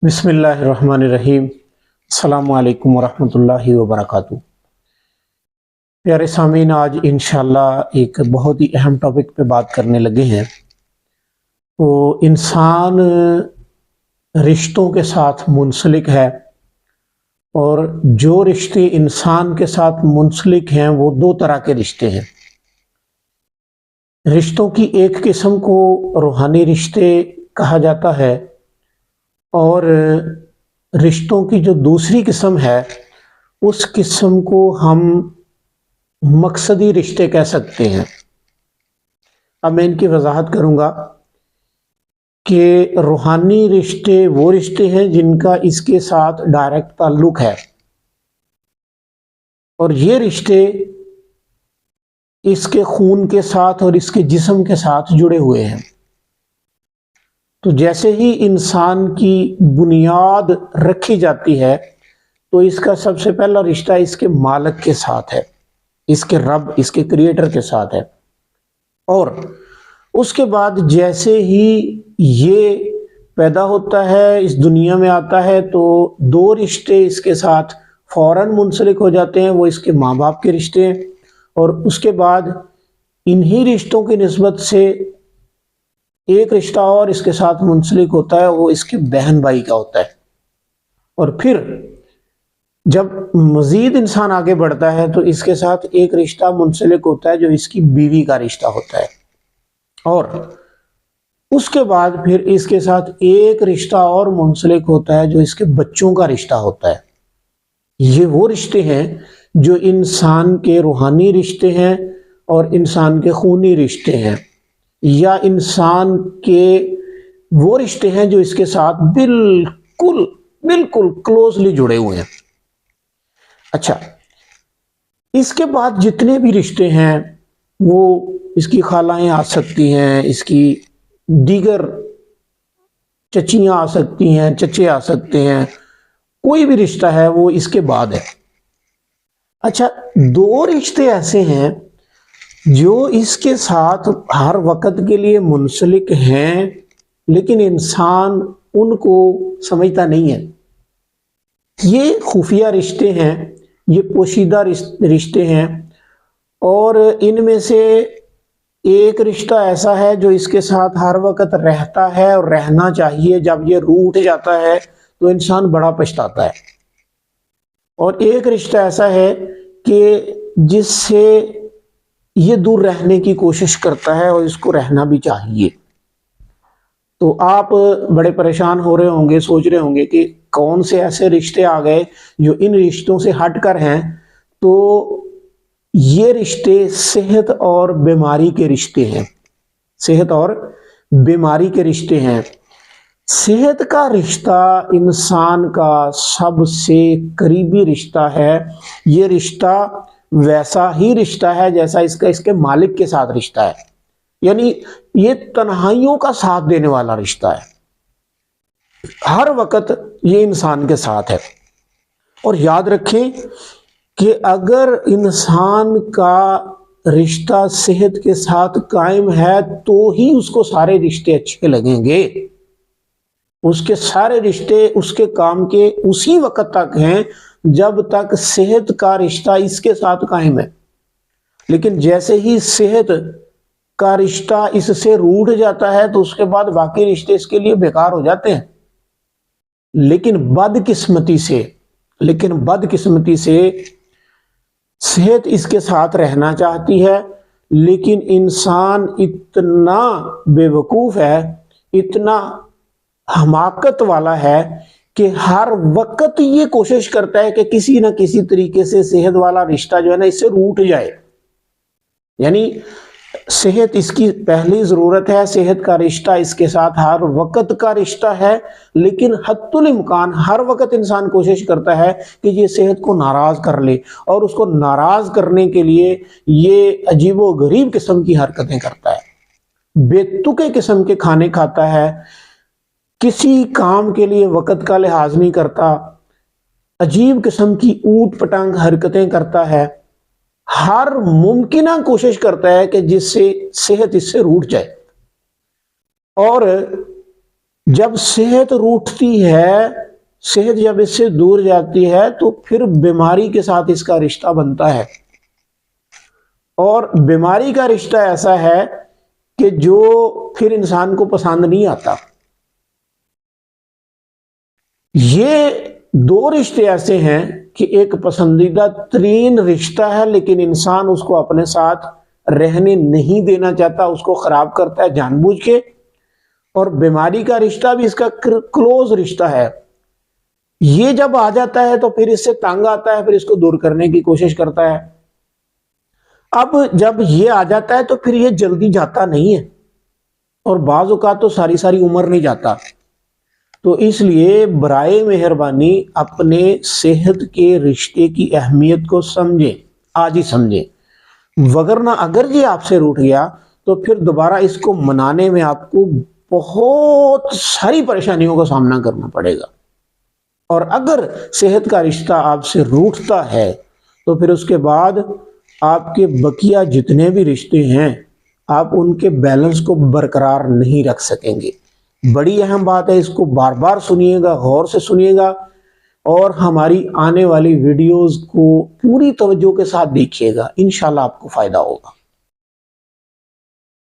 بسم اللہ الرحمن الرحیم۔ السلام علیکم ورحمۃ اللہ وبرکاتہ۔ پیارے سامعین، آج انشاءاللہ ایک بہت ہی اہم ٹاپک پہ بات کرنے لگے ہیں۔ تو انسان رشتوں کے ساتھ منسلک ہے، اور جو رشتے انسان کے ساتھ منسلک ہیں وہ دو طرح کے رشتے ہیں۔ رشتوں کی ایک قسم کو روحانی رشتے کہا جاتا ہے، اور رشتوں کی جو دوسری قسم ہے اس قسم کو ہم مقصدی رشتے کہہ سکتے ہیں۔ اب میں ان کی وضاحت کروں گا کہ روحانی رشتے وہ رشتے ہیں جن کا اس کے ساتھ ڈائریکٹ تعلق ہے، اور یہ رشتے اس کے خون کے ساتھ اور اس کے جسم کے ساتھ جڑے ہوئے ہیں۔ تو جیسے ہی انسان کی بنیاد رکھی جاتی ہے تو اس کا سب سے پہلا رشتہ اس کے مالک کے ساتھ ہے، اس کے رب، اس کے کریٹر کے ساتھ ہے۔ اور اس کے بعد جیسے ہی یہ پیدا ہوتا ہے، اس دنیا میں آتا ہے، تو دو رشتے اس کے ساتھ فوراً منسلک ہو جاتے ہیں، وہ اس کے ماں باپ کے رشتے ہیں، اور اس کے بعد انہی رشتوں کی نسبت سے ایک رشتہ اور اس کے ساتھ منسلک ہوتا ہے، وہ اس کے بہن بھائی کا ہوتا ہے۔ اور پھر جب مزید انسان آگے بڑھتا ہے تو اس کے ساتھ ایک رشتہ منسلک ہوتا ہے جو اس کی بیوی کا رشتہ ہوتا ہے، اور اس کے بعد پھر اس کے ساتھ ایک رشتہ اور منسلک ہوتا ہے جو اس کے بچوں کا رشتہ ہوتا ہے۔ یہ وہ رشتے ہیں جو انسان کے روحانی رشتے ہیں اور انسان کے خونی رشتے ہیں، یا انسان کے وہ رشتے ہیں جو اس کے ساتھ بالکل کلوزلی جڑے ہوئے ہیں۔ اچھا، اس کے بعد جتنے بھی رشتے ہیں وہ اس کی خالائیں آ سکتی ہیں، اس کی دیگر چچیاں آ سکتی ہیں، چچے آ سکتے ہیں، کوئی بھی رشتہ ہے وہ اس کے بعد ہے۔ اچھا، دو رشتے ایسے ہیں جو اس کے ساتھ ہر وقت کے لیے منسلک ہیں، لیکن انسان ان کو سمجھتا نہیں ہے۔ یہ خفیہ رشتے ہیں، یہ پوشیدہ رشتے ہیں، اور ان میں سے ایک رشتہ ایسا ہے جو اس کے ساتھ ہر وقت رہتا ہے اور رہنا چاہیے۔ جب یہ روٹھ جاتا ہے تو انسان بڑا پچھتاتا ہے، اور ایک رشتہ ایسا ہے کہ جس سے یہ دور رہنے کی کوشش کرتا ہے، اور اس کو رہنا بھی چاہیے۔ تو آپ بڑے پریشان ہو رہے ہوں گے، سوچ رہے ہوں گے کہ کون سے ایسے رشتے آ گئے جو ان رشتوں سے ہٹ کر ہیں۔ تو یہ رشتے صحت اور بیماری کے رشتے ہیں، صحت اور بیماری کے رشتے ہیں۔ صحت کا رشتہ انسان کا سب سے قریبی رشتہ ہے۔ یہ رشتہ ویسا ہی رشتہ ہے جیسا اس کے مالک کے ساتھ رشتہ ہے، یعنی یہ تنہائیوں کا ساتھ دینے والا رشتہ ہے، ہر وقت یہ انسان کے ساتھ ہے۔ اور یاد رکھیں کہ اگر انسان کا رشتہ صحت کے ساتھ قائم ہے تو ہی اس کو سارے رشتے اچھے لگیں گے۔ اس کے سارے رشتے اس کے کام کے اسی وقت تک ہیں جب تک صحت کا رشتہ اس کے ساتھ قائم ہے، لیکن جیسے ہی صحت کا رشتہ اس سے روٹھ جاتا ہے تو اس کے بعد باقی رشتے اس کے لیے بیکار ہو جاتے ہیں۔ لیکن بدقسمتی سے صحت اس کے ساتھ رہنا چاہتی ہے، لیکن انسان اتنا بے وقوف ہے، اتنا حماقت والا ہے کہ ہر وقت یہ کوشش کرتا ہے کہ کسی نہ کسی طریقے سے صحت والا رشتہ جو ہے نا اس سے روٹ جائے۔ یعنی صحت اس کی پہلی ضرورت ہے، صحت کا رشتہ اس کے ساتھ ہر وقت کا رشتہ ہے، لیکن حتی الامکان ہر وقت انسان کوشش کرتا ہے کہ یہ صحت کو ناراض کر لے، اور اس کو ناراض کرنے کے لیے یہ عجیب و غریب قسم کی حرکتیں کرتا ہے، بے تکے قسم کے کھانے کھاتا ہے، کسی کام کے لیے وقت کا لحاظ نہیں کرتا، عجیب قسم کی اوٹ پٹانگ حرکتیں کرتا ہے، ہر ممکنہ کوشش کرتا ہے کہ جس سے صحت اس سے روٹ جائے۔ اور جب صحت روٹتی ہے، صحت جب اس سے دور جاتی ہے تو پھر بیماری کے ساتھ اس کا رشتہ بنتا ہے، اور بیماری کا رشتہ ایسا ہے کہ جو پھر انسان کو پسند نہیں آتا۔ یہ دو رشتے ایسے ہیں کہ ایک پسندیدہ ترین رشتہ ہے، لیکن انسان اس کو اپنے ساتھ رہنے نہیں دینا چاہتا، اس کو خراب کرتا ہے جان بوجھ کے۔ اور بیماری کا رشتہ بھی اس کا کلوز رشتہ ہے، یہ جب آ جاتا ہے تو پھر اس سے تنگ آتا ہے، پھر اس کو دور کرنے کی کوشش کرتا ہے۔ اب جب یہ آ جاتا ہے تو پھر یہ جلدی جاتا نہیں ہے، اور بعض اوقات تو ساری ساری عمر نہیں جاتا۔ تو اس لیے برائے مہربانی اپنے صحت کے رشتے کی اہمیت کو سمجھیں، آج ہی سمجھیں، وگرنہ اگر یہ آپ سے روٹ گیا تو پھر دوبارہ اس کو منانے میں آپ کو بہت ساری پریشانیوں کا سامنا کرنا پڑے گا۔ اور اگر صحت کا رشتہ آپ سے روٹتا ہے تو پھر اس کے بعد آپ کے بقیہ جتنے بھی رشتے ہیں آپ ان کے بیلنس کو برقرار نہیں رکھ سکیں گے۔ بڑی اہم بات ہے، اس کو بار بار سنیے گا، غور سے سنیے گا، اور ہماری آنے والی ویڈیوز کو پوری توجہ کے ساتھ دیکھیے گا، انشاءاللہ آپ کو فائدہ ہوگا۔